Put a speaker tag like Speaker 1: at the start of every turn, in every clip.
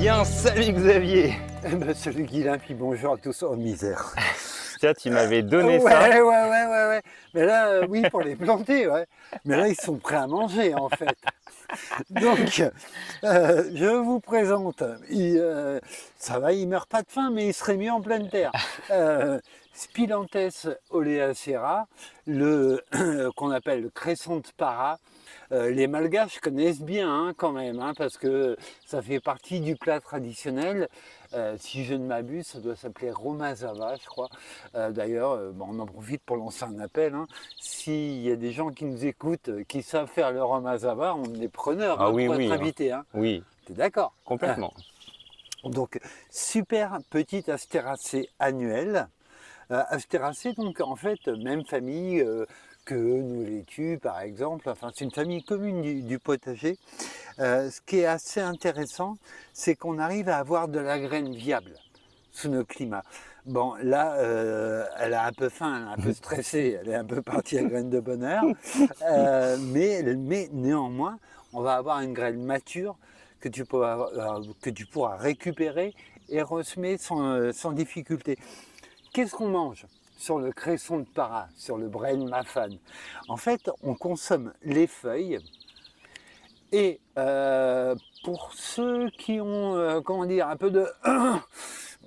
Speaker 1: bien, salut Xavier.
Speaker 2: Eh ben, salut Guilain, puis bonjour à tous. Oh misère.
Speaker 1: Tiens, tu m'avais donné
Speaker 2: Ouais,
Speaker 1: ça.
Speaker 2: ouais. Mais là, oui, pour les planter, ouais. Mais là, ils sont prêts à manger, en fait. Donc, je vous présente. Ça va, il meurt pas de faim, mais il serait mieux en pleine terre. Spilanthes oleacera, qu'on appelle le cresson de para. Les Malgaches connaissent bien quand même, parce que ça fait partie du plat traditionnel. Si je ne m'abuse, ça doit s'appeler romazava, je crois. D'ailleurs, on en profite pour lancer un appel. S'il y a des gens qui nous écoutent, qui savent faire le romazava, on est preneurs
Speaker 1: Oui,
Speaker 2: pour
Speaker 1: oui,
Speaker 2: être invités.
Speaker 1: Oui,
Speaker 2: T'es d'accord?
Speaker 1: complètement.
Speaker 2: Donc, super petite astéracée annuelle. Astéracée, donc en fait, même famille que nous laitues, par exemple. Enfin, c'est une famille commune du potager. Ce qui est assez intéressant, c'est qu'on arrive à avoir de la graine viable sous nos climats. Bon, là, elle a un peu faim, elle est un peu stressée, elle est un peu partie à graine de bonheur. Mais néanmoins, on va avoir une graine mature que tu pourras récupérer et ressemer sans difficulté. Qu'est-ce qu'on mange sur le cresson de para, sur le Bren Mafan? En fait, on consomme les feuilles et pour ceux qui ont, comment dire, un peu de...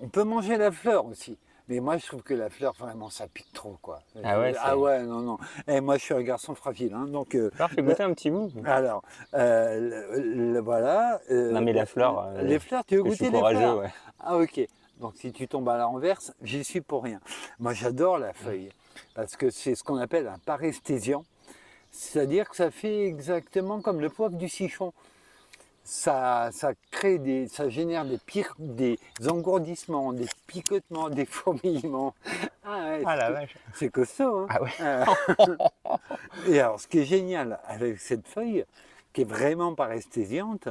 Speaker 2: on peut manger la fleur aussi. Mais moi, je trouve que la fleur, vraiment, ça pique trop, quoi.
Speaker 1: Ah ouais,
Speaker 2: Ah ouais, non. Et moi, je suis un garçon fragile, donc...
Speaker 1: Alors, fais goûter un petit bout.
Speaker 2: Alors, voilà.
Speaker 1: Non, mais la fleur.
Speaker 2: Les fleurs, tu veux
Speaker 1: je suis
Speaker 2: goûter les
Speaker 1: courageux,
Speaker 2: fleurs?
Speaker 1: ouais.
Speaker 2: Ah ok. Donc si tu tombes à la renverse, j'y suis pour rien. Moi j'adore la feuille, parce que c'est ce qu'on appelle un paresthésiant. C'est-à-dire que ça fait exactement comme le poivre du sichon. Ça génère des engourdissements, des picotements, des fourmillements. Ah ouais,
Speaker 1: Ah la vache.
Speaker 2: c'est costaud,
Speaker 1: Ah ouais.
Speaker 2: Et alors, ce qui est génial avec cette feuille, qui est vraiment paresthésiante,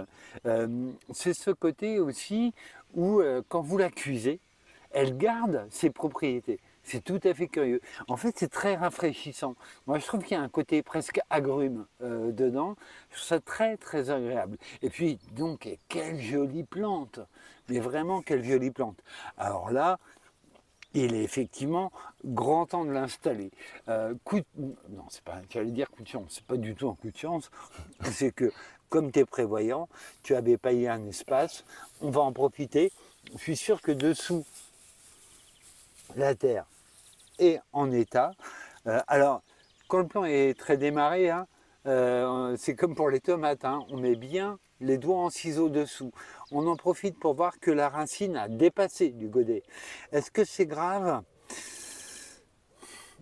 Speaker 2: c'est ce côté aussi où, quand vous la cuisez, elle garde ses propriétés. C'est tout à fait curieux. En fait, c'est très rafraîchissant. Moi, je trouve qu'il y a un côté presque agrume dedans. Je trouve ça très, très agréable. Et puis, donc, quelle jolie plante! Mais vraiment, quelle jolie plante! Alors là, il est effectivement grand temps de l'installer. Non, c'est pas, j'allais dire coup de chance, c'est pas du tout un coup de chance. C'est que, comme tu es prévoyant, tu avais payé un espace, on va en profiter. Je suis sûr que dessous, la terre est en état. Alors, quand le plan est très démarré, c'est comme pour les tomates, on met bien les doigts en ciseaux dessous. On en profite pour voir que la racine a dépassé du godet. Est-ce que c'est grave?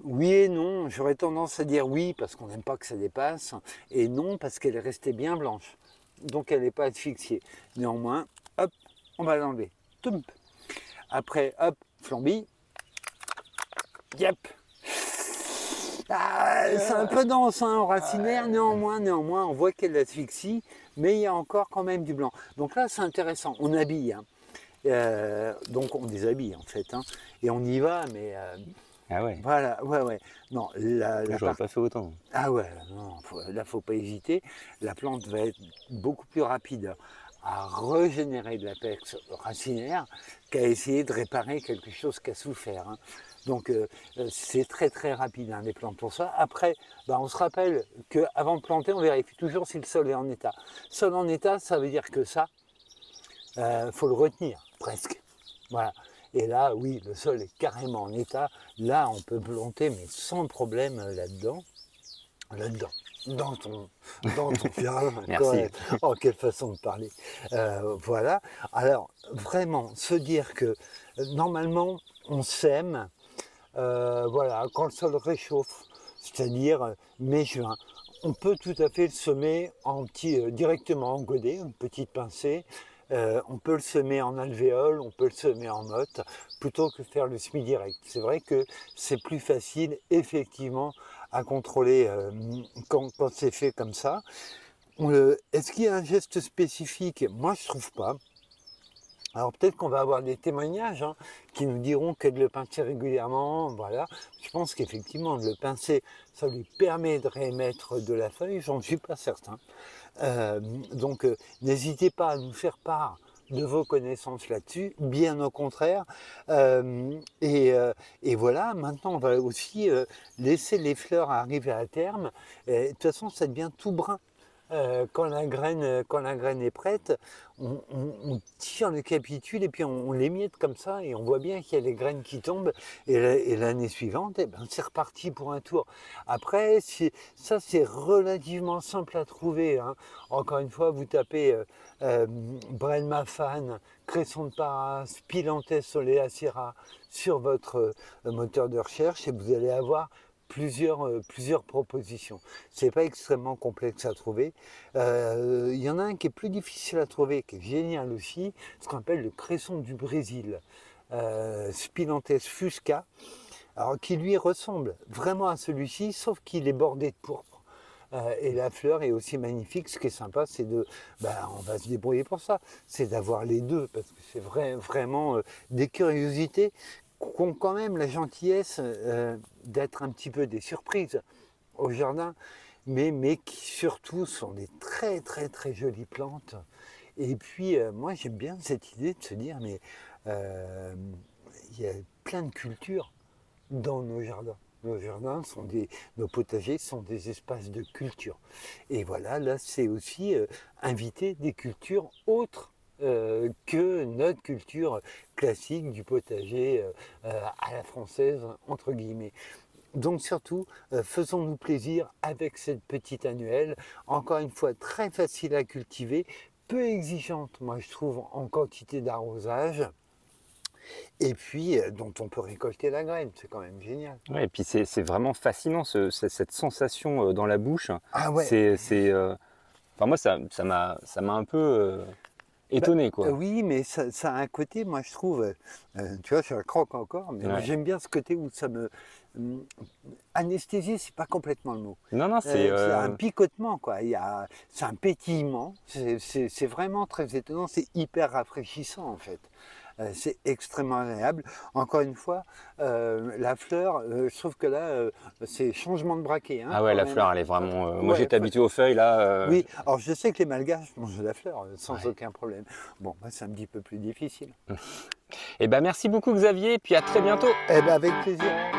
Speaker 2: Oui et non. J'aurais tendance à dire oui parce qu'on n'aime pas que ça dépasse, et non parce qu'elle est restée bien blanche. Donc elle n'est pas asphyxiée. Néanmoins, hop, on va l'enlever. Après, hop, flambille. Yep. C'est un peu dense en racinaire, néanmoins, on voit qu'elle asphyxie, mais il y a encore quand même du blanc. Donc là, c'est intéressant, on habille. Donc on déshabille en fait, et on y va, mais
Speaker 1: Ah ouais.
Speaker 2: voilà, ouais. Non,
Speaker 1: J'aurais pas fait autant.
Speaker 2: Ah ouais, non, là, faut pas hésiter. La plante va être beaucoup plus rapide à régénérer de l'apex racinaire qu'à essayer de réparer quelque chose qui a souffert. Donc c'est très très rapide les plantes pour ça. Après, on se rappelle qu'avant de planter, on vérifie toujours si le sol est en état. Sol en état, ça veut dire que ça, faut le retenir presque. Voilà. Et là, oui, le sol est carrément en état. Là, on peut planter, mais sans problème là-dedans. Dans ton jardin.
Speaker 1: Merci.
Speaker 2: Oh, quelle façon de parler. Voilà. Alors, vraiment, se dire que normalement, on sème, voilà, quand le sol réchauffe, c'est-à-dire mai-juin. On peut tout à fait le semer directement en godet, une petite pincée. On peut le semer en alvéole, on peut le semer en motte, plutôt que faire le semis direct. C'est vrai que c'est plus facile, effectivement, à contrôler quand c'est fait comme ça. Est-ce qu'il y a un geste spécifique? Moi, je ne trouve pas. Alors peut-être qu'on va avoir des témoignages qui nous diront que de le pincer régulièrement, voilà. Je pense qu'effectivement, de le pincer, ça lui permet de réémettre de la feuille, j'en suis pas certain. Donc n'hésitez pas à nous faire part de vos connaissances là-dessus, bien au contraire. Et voilà, maintenant on va aussi laisser les fleurs arriver à terme. Et, de toute façon, ça devient tout brun. Quand la graine est prête, on tire le capitule et puis on l'émiette comme ça et on voit bien qu'il y a les graines qui tombent et l'année suivante, eh ben, c'est reparti pour un tour. Après, ça c'est relativement simple à trouver, hein. Encore une fois, vous tapez Brenmafan, Cresson de Paras, Pilantes Soleacera sur votre moteur de recherche et vous allez avoir plusieurs propositions. C'est pas extrêmement complexe à trouver. Il y en a un qui est plus difficile à trouver, qui est génial aussi, ce qu'on appelle le cresson du Brésil, Spilantes fusca, alors qui lui ressemble vraiment à celui-ci, sauf qu'il est bordé de pourpre. Et la fleur est aussi magnifique. Ce qui est sympa, c'est on va se débrouiller pour ça, c'est d'avoir les deux, parce que c'est vraiment des curiosités qui ont quand même la gentillesse d'être un petit peu des surprises au jardin, mais qui surtout sont des très très jolies plantes. Et puis moi j'aime bien cette idée de se dire mais il y a plein de cultures dans nos jardins. Nos jardins nos potagers sont des espaces de culture. Et voilà, là c'est aussi inviter des cultures autres que notre culture classique du potager à la française, entre guillemets. Donc surtout, faisons-nous plaisir avec cette petite annuelle, encore une fois très facile à cultiver, peu exigeante, moi je trouve, en quantité d'arrosage, et puis dont on peut récolter la graine, c'est quand même génial.
Speaker 1: Ouais, et puis c'est vraiment fascinant cette sensation dans la bouche.
Speaker 2: Ah ouais.
Speaker 1: Enfin, moi ça m'a un peu étonné, quoi.
Speaker 2: Oui, mais ça a un côté, moi je trouve, tu vois, je la croque encore, mais
Speaker 1: Ouais.
Speaker 2: j'aime bien ce côté où ça me... anesthésie, c'est pas complètement le mot.
Speaker 1: Non,
Speaker 2: C'est un picotement, quoi. C'est un pétillement, c'est vraiment très étonnant, c'est hyper rafraîchissant en fait. C'est extrêmement agréable. Encore une fois, la fleur, je trouve que là, c'est changement de braquet. Hein,
Speaker 1: ah ouais, la fleur, elle est vraiment... moi, j'étais habitué aux feuilles, là.
Speaker 2: Oui, alors je sais que les Malgaches mangent de la fleur sans
Speaker 1: Ouais.
Speaker 2: aucun problème. Bon, moi, c'est un petit peu plus difficile.
Speaker 1: Eh ben, merci beaucoup, Xavier, et puis à très bientôt.
Speaker 2: Eh bien, avec plaisir.